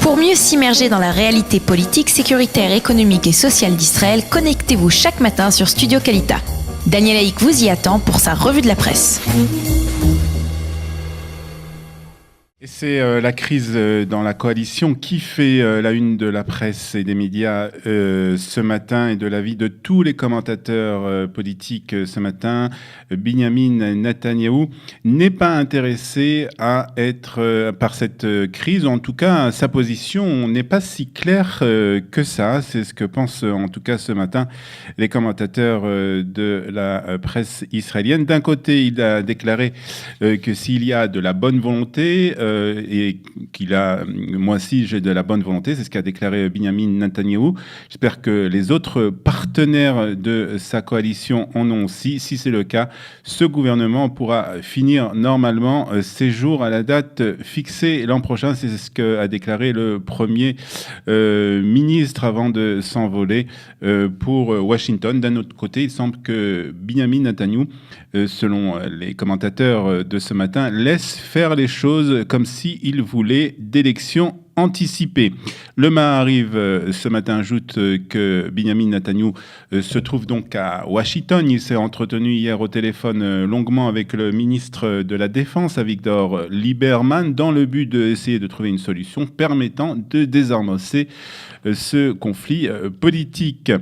Pour mieux s'immerger dans la réalité politique, sécuritaire, économique et sociale d'Israël, connectez-vous chaque matin sur Studio Kalita. Daniel Haïk vous y attend pour sa revue de la presse. Et c'est la crise dans la coalition qui fait la une de la presse et des médias ce matin et de l'avis de tous les commentateurs politiques ce matin. Binyamin Netanyahou n'est pas intéressé à être par cette crise, ou en tout cas sa position n'est pas si claire que ça. C'est ce que pensent en tout cas ce matin les commentateurs de la presse israélienne. D'un côté, il a déclaré que s'il y a de la bonne volonté, et moi aussi j'ai de la bonne volonté, c'est ce qu'a déclaré Binyamin Netanyahou. J'espère que les autres partenaires de sa coalition en ont aussi. Si c'est le cas, ce gouvernement pourra finir normalement ses jours à la date fixée l'an prochain. C'est ce qu'a déclaré le Premier ministre avant de s'envoler pour Washington. D'un autre côté, il semble que Binyamin Netanyahou, selon les commentateurs de ce matin, laisse faire les choses comme s'il voulait d'élections anticipées. Le Maariv ce matin ajoute que Binyamin Netanyahou se trouve donc à Washington. Il s'est entretenu hier au téléphone longuement avec le ministre de la Défense, Avigdor Lieberman, dans le but d'essayer de trouver une solution permettant de désamorcer ce conflit politique.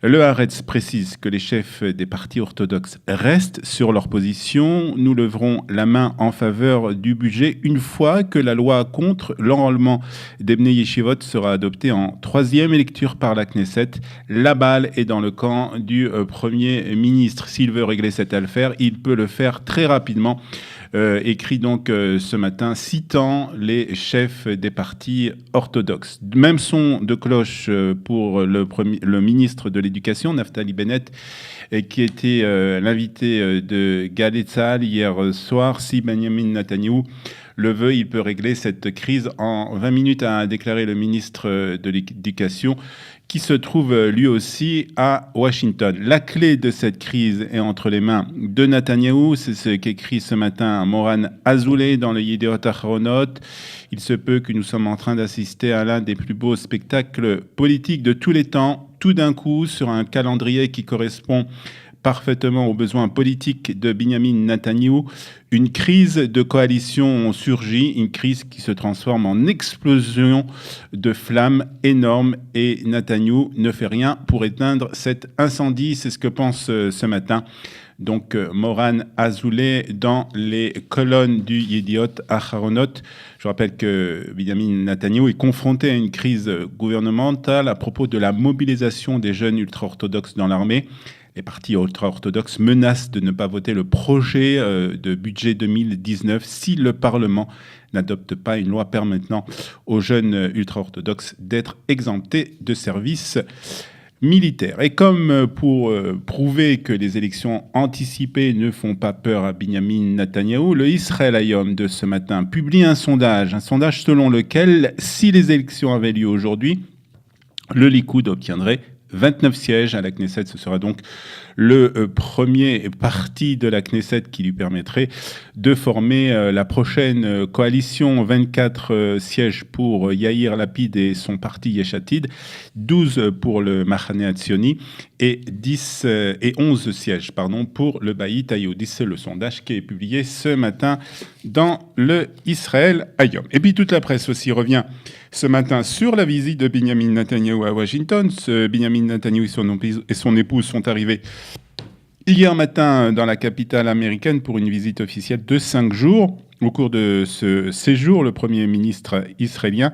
Le Haaretz précise que les chefs des partis orthodoxes restent sur leur position. Nous leverons la main en faveur du budget une fois que la loi contre l'enrôlement des Bnei Yeshivot sera adoptée en troisième lecture par la Knesset. La balle est dans le camp du Premier ministre. S'il veut régler cette affaire, il peut le faire très rapidement. Écrit donc ce matin, citant les chefs des partis orthodoxes. Même son de cloche pour le ministre de l'Éducation, Naftali Bennett, qui était l'invité de Galei Tzahal hier soir. Si Binyamin Netanyahou le veut, il peut régler cette crise en 20 minutes, a déclaré le ministre de l'Éducation, qui se trouve lui aussi à Washington. La clé de cette crise est entre les mains de Netanyahou. C'est ce qu'écrit ce matin Moran Azoulay dans le Yediot Aharonot. Il se peut que nous sommes en train d'assister à l'un des plus beaux spectacles politiques de tous les temps, tout d'un coup, sur un calendrier qui correspond parfaitement aux besoins politiques de Binyamin Netanyahou. Une crise de coalition surgit, une crise qui se transforme en explosion de flammes énormes, et Netanyahou ne fait rien pour éteindre cet incendie. C'est ce que pense ce matin donc Moran Azoulay dans les colonnes du Yediot Aharonot. Je rappelle que Binyamin Netanyahou est confronté à une crise gouvernementale à propos de la mobilisation des jeunes ultra-orthodoxes dans l'armée. Les partis ultra-orthodoxes menacent de ne pas voter le projet de budget 2019 si le Parlement n'adopte pas une loi permettant aux jeunes ultra-orthodoxes d'être exemptés de service militaire. Et comme pour prouver que les élections anticipées ne font pas peur à Binyamin Netanyahou, le Israël Hayom de ce matin publie un sondage selon lequel, si les élections avaient lieu aujourd'hui, le Likoud obtiendrait 29 sièges à la Knesset. Ce sera donc le premier parti de la Knesset qui lui permettrait de former la prochaine coalition. 24 sièges pour Yair Lapid et son parti Yesh Atid, 12 pour le Machane Hatzioni et 11 sièges pour le Bayit Hayodi. C'est le sondage qui est publié ce matin dans le Israël Hayom. Et puis toute la presse aussi revient ce matin sur la visite de Binyamin Netanyahou à Washington. Binyamin Netanyahou et son épouse sont arrivés hier matin dans la capitale américaine pour une visite officielle de 5 jours. Au cours de ce séjour, le Premier ministre israélien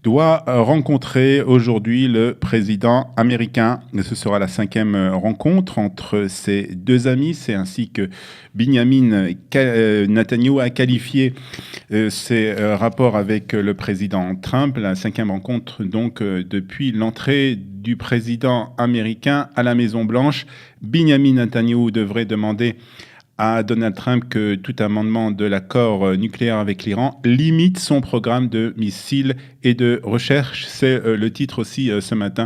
doit rencontrer aujourd'hui le président américain. Ce sera la 5e rencontre entre ces deux amis. C'est ainsi que Binyamin Netanyahou a qualifié ses rapports avec le président Trump. La 5e rencontre donc depuis l'entrée du président américain à la Maison-Blanche. Binyamin Netanyahou devrait demander à Donald Trump que tout amendement de l'accord nucléaire avec l'Iran limite son programme de missiles et de recherche. C'est le titre aussi ce matin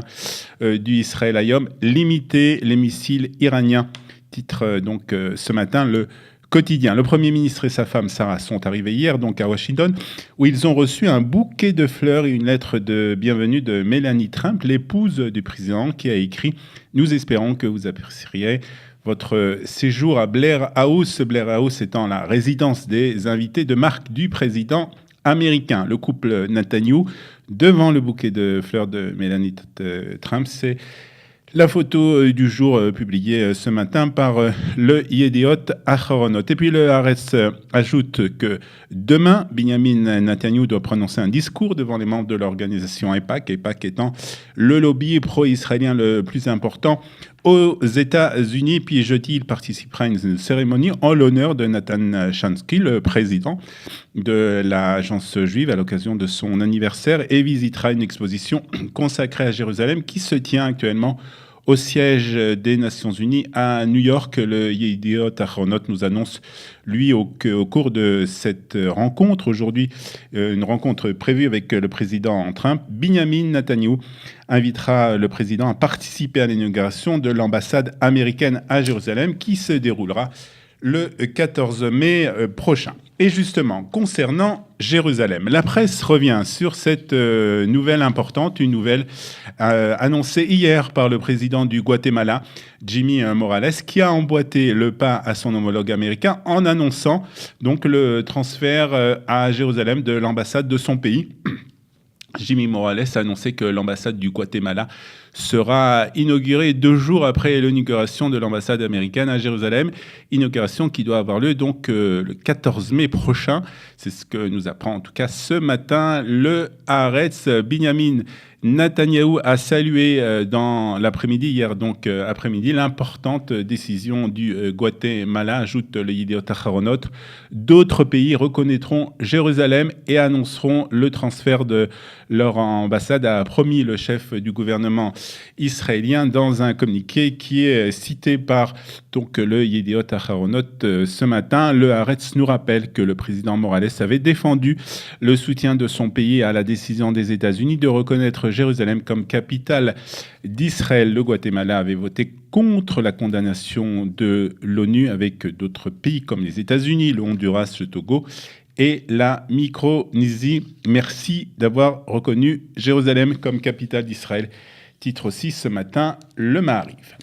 du Israël Hayom, limiter les missiles iraniens. Titre donc ce matin le quotidien. Le Premier ministre et sa femme Sarah sont arrivés hier donc à Washington où ils ont reçu un bouquet de fleurs et une lettre de bienvenue de Melania Trump, l'épouse du président, qui a écrit « Nous espérons que vous apprécierez votre séjour à Blair House », Blair House étant la résidence des invités de marque du président américain. Le couple Netanyahu devant le bouquet de fleurs de Melania Trump, c'est la photo du jour publiée ce matin par le Yediot Aharonot. Et puis le Haaretz ajoute que demain, Binyamin Netanyahu doit prononcer un discours devant les membres de l'organisation AIPAC, AIPAC étant le lobby pro-israélien le plus important aux États-Unis. Puis jeudi, il participera à une cérémonie en l'honneur de Nathan Shansky, le président de l'agence juive, à l'occasion de son anniversaire, et visitera une exposition consacrée à Jérusalem qui se tient actuellement au siège des Nations Unies à New York. Le Yediot Aharonot nous annonce, lui, au cours de cette rencontre, aujourd'hui, une rencontre prévue avec le président Trump, Binyamin Netanyahu invitera le président à participer à l'inauguration de l'ambassade américaine à Jérusalem qui se déroulera le 14 mai prochain. Et justement, concernant Jérusalem, la presse revient sur cette nouvelle importante, une nouvelle annoncée hier par le président du Guatemala, Jimmy Morales, qui a emboîté le pas à son homologue américain en annonçant donc le transfert à Jérusalem de l'ambassade de son pays. Jimmy Morales a annoncé que l'ambassade du Guatemala sera inaugurée 2 jours après l'inauguration de l'ambassade américaine à Jérusalem, inauguration qui doit avoir lieu donc le 14 mai prochain. C'est ce que nous apprend en tout cas ce matin le Haaretz. Binyamin Netanyahu a salué dans l'après-midi, hier donc après-midi, l'importante décision du Guatemala, ajoute le Yediot Aharonot. D'autres pays reconnaîtront Jérusalem et annonceront le transfert de leur ambassade, a promis le chef du gouvernement israélien dans un communiqué qui est cité par donc le Yediot Aharonot ce matin. Le Haaretz nous rappelle que le président Morales avait défendu le soutien de son pays à la décision des États-Unis de reconnaître Jérusalem comme capitale d'Israël. Le Guatemala avait voté contre la condamnation de l'ONU avec d'autres pays comme les États-Unis, le Honduras, le Togo et la Micronésie. Merci d'avoir reconnu Jérusalem comme capitale d'Israël. Titre aussi ce matin, le Maariv.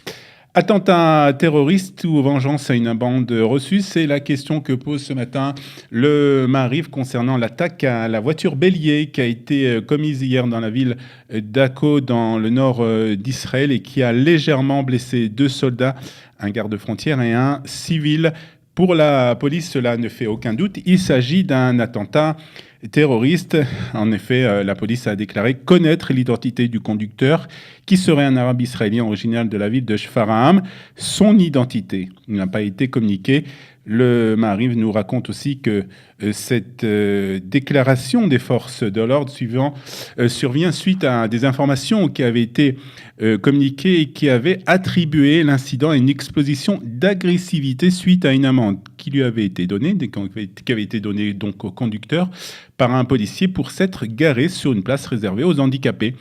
Attentat terroriste ou vengeance à une bande reçue, c'est la question que pose ce matin le Maariv concernant l'attaque à la voiture bélier qui a été commise hier dans la ville d'Akko dans le nord d'Israël et qui a légèrement blessé 2 soldats, un garde-frontière et un civil. Pour la police, cela ne fait aucun doute. Il s'agit d'un attentat terroriste. En effet, la police a déclaré connaître l'identité du conducteur, qui serait un arabe israélien originaire de la ville de Shfaraham. Son identité n'a pas été communiquée. Le Maariv nous raconte aussi que cette déclaration des forces de l'ordre survient suite à des informations qui avaient été communiquées et qui avaient attribué l'incident à une exposition d'agressivité suite à une amende qui lui avait été donnée, qui avait été donnée donc au conducteur par un policier pour s'être garé sur une place réservée aux handicapés.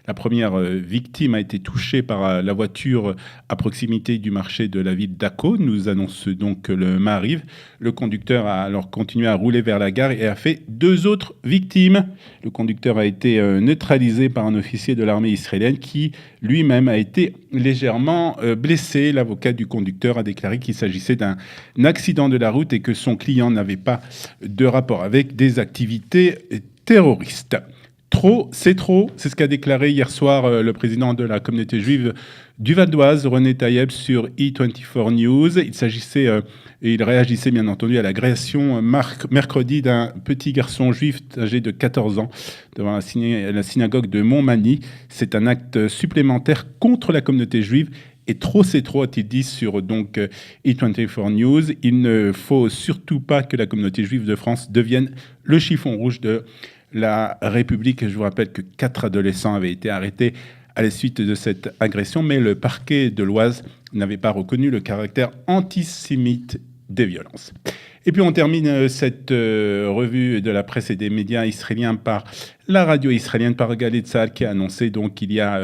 La première victime a été touchée par la voiture à proximité du marché de la ville d'Akko, nous annonce donc le Maariv. Le conducteur a alors continué à rouler vers la gare et a fait 2 autres victimes. Le conducteur a été neutralisé par un officier de l'armée israélienne qui lui-même a été légèrement blessé. L'avocat du conducteur a déclaré qu'il s'agissait d'un accident de la route et que son client n'avait pas de rapport avec des activités terroristes. Trop, c'est ce qu'a déclaré hier soir le président de la communauté juive du Val d'Oise, René Tayeb, sur E24 News. Il réagissait bien entendu à l'agression mercredi d'un petit garçon juif âgé de 14 ans devant la synagogue de Montmagny. C'est un acte supplémentaire contre la communauté juive. Et trop, c'est trop, a-t-il dit sur donc E24 News. Il ne faut surtout pas que la communauté juive de France devienne le chiffon rouge de la République. Je vous rappelle que 4 adolescents avaient été arrêtés à la suite de cette agression, mais le parquet de l'Oise n'avait pas reconnu le caractère antisémite des violences. Et puis on termine cette revue de la presse et des médias israéliens par la radio israélienne, par Galei Tzahal, qui a annoncé donc il y a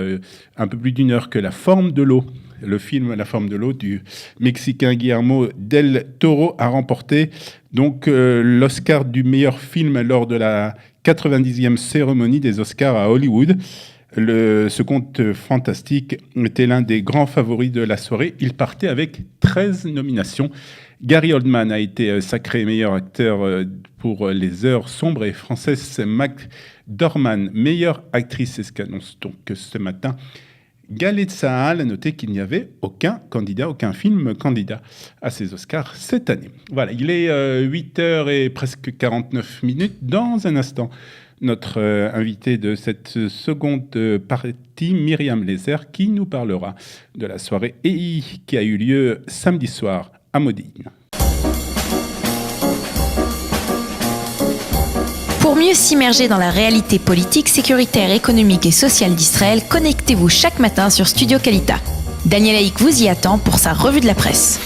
un peu plus d'1 heure que la forme de l'eau le film La forme de l'eau du Mexicain Guillermo del Toro a remporté donc l'Oscar du meilleur film lors de la 90e cérémonie des Oscars à Hollywood. Ce conte fantastique était l'un des grands favoris de la soirée. Il partait avec 13 nominations. Gary Oldman a été sacré meilleur acteur pour Les Heures sombres et Frances McDormand, meilleure actrice. C'est ce qu'annonce donc ce matin Galet Sahal. A noté qu'il n'y avait aucun film candidat à ces Oscars cette année. Voilà, il est 8h et presque 49 minutes. Dans un instant, notre invité de cette seconde partie, Myriam Lézer, qui nous parlera de la soirée EI qui a eu lieu samedi soir à Modine. Pour mieux s'immerger dans la réalité politique, sécuritaire, économique et sociale d'Israël, connectez-vous chaque matin sur Studio Kalita. Daniel Haïk vous y attend pour sa revue de la presse.